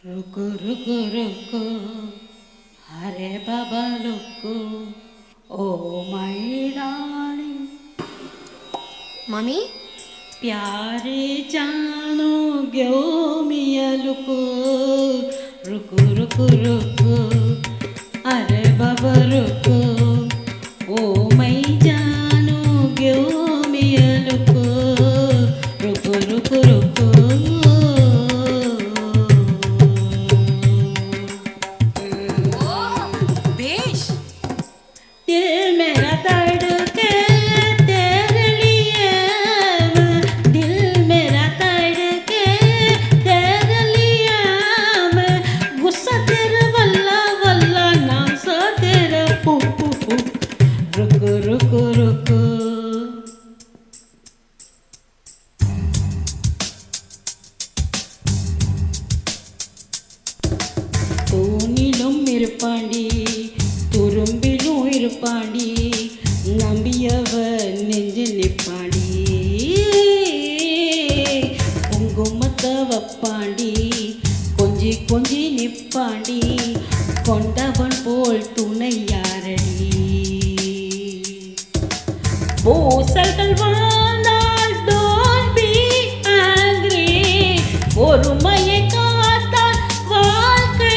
रुको रुको रुको अरे बाबा रुको ओ माय डार्लिंग मम्मी प्यारे जानो गयो मिया लुको रुको रुको रुको अरे बाबा रुको ओ मैं जानो गयो मिया लुको रुको रुको रुको बेश दिल मेरा धड़के तेरे लिए मैं, दिल मेरा धड़के तेरे लिए मैं, गुस्सा तेरा वल्ला वल्ला नासा तेरा पू पू पू रुको रुको रुको தூணிலும் இருப்பாண்டி துரும்பிலும் இருப்பாண்டி நம்பியவன் நெஞ்சு நிற்பாண்டி குங்குமத்தை வப்பாண்டி கொஞ்சி கொஞ்சி நிற்பாண்டி கொண்டவன் போல் துணை யாரடி பூசல்கள் வந்தால் don't be angry பொறுமையை காத்தால் வாழ்க்கை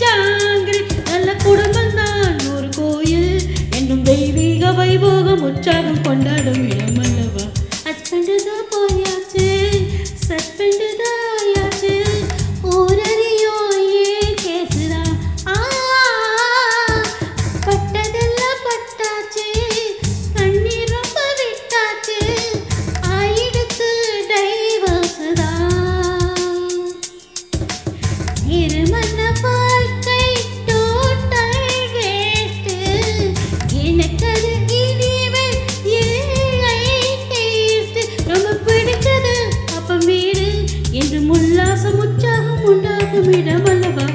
ஜாங்கிரி நல்ல குடும்பம் தான் ஒரு கோயில் என்னும் தெய்வீக வைபோகம் உற்சாகம் கொண்டாடும் இடம் அல்லவா ஹஸ்பண்டு தான் போயாச்சு சஸ்பெண்டு தான் ஆயாச்சு ஊரறியோ ஏன் கேசுதான் பட்டதெல்லாம் பட்டாச்சு கண்ணீர் ரொம்ப விட்டாச்சு ஆயிடுத்து டைவர்ஸ் தான் இருமன வாழ்க்கை டோட்டல் வேஸ்ட் எனக்கது இனிமேல் இல்லை டேஸ்ட் ரொம்ப பிடிச்சது அப்ப வீடு என்று உல்லாசம் உற்சாகம் உண்டாகும் இடம் அல்லவா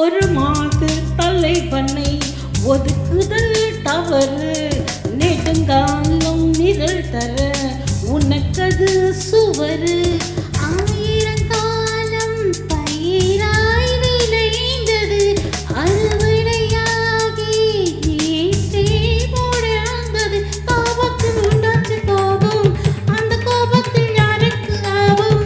ஒரு மாது தலைவனை ஒதுக்குதல் தவறு நெடுங்காலம் நிழல் தர உனக்கது சுவரு ஆயிரங்காலம் பயிராய் விளைந்தது அறுவடையாகி நேற்றே முழந்தது கோபத்தில் உண்டாச்சு கோபம் அந்த கோபத்தில் யாருக்கு லாபம்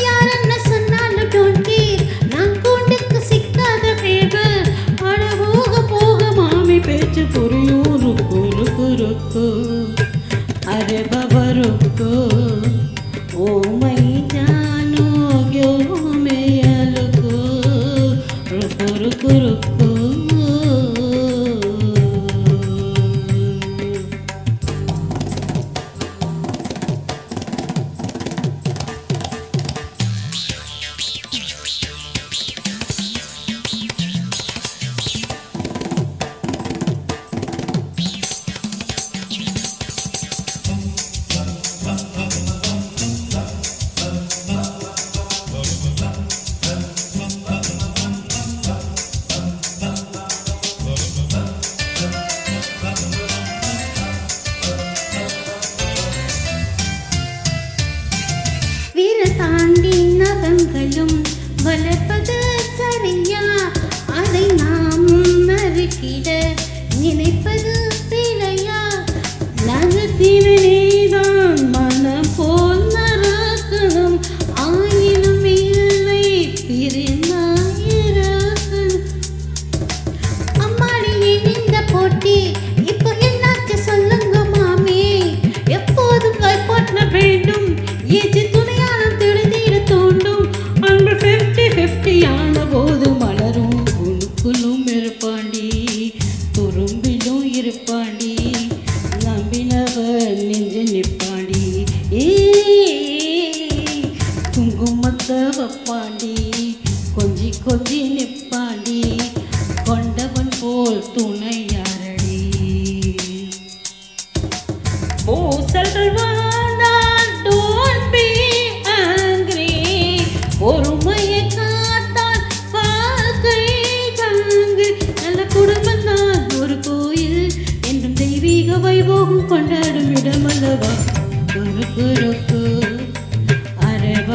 யார் என்ன சொன்னாலும் don't care நான் கூண்டுக்கு சிக்காத பேபர் அட போக போக மாமி பேச்சு புரியும் ருக்கு ருக்கு ருக்கு அரே பாபா ருக்கு ஓ மை ஜானோ क्यों मेरा ருக்கு ருக்கு ருக்கு ருக்கு வீர தாண்டி நகங்களும் வளர்ப்பது சரியா அதை நாம் மறுக்கிட நினைப்பது பிழையா நகத்தினேதான் மனம் போல் மறக்கணும் ஆயினும் இல்லை பிரிந்தாயிரக்கணும் அம்மாடியே இந்த போட்டி இப்போ என்னாச்சு சொல்லுங்க மாமி எப்போதும் கைப்பற்ற வேண்டும் ஏஜி துணையாளம் திடீர் தோண்டும் அன்பு 50-50 நிப்பாண்டி கொண்டவன் போல் துணையாரடி பூசல்கள் வந்தால் don't be angry பொறுமையை காத்தால் வாழ்க்கை தாங்கு நல்ல குடும்பம் தான் ஒரு கோயில் என்றும் தெய்வீக வைபோகம் கொண்டாடும் இடமல்லவா குறுக்கு அரவ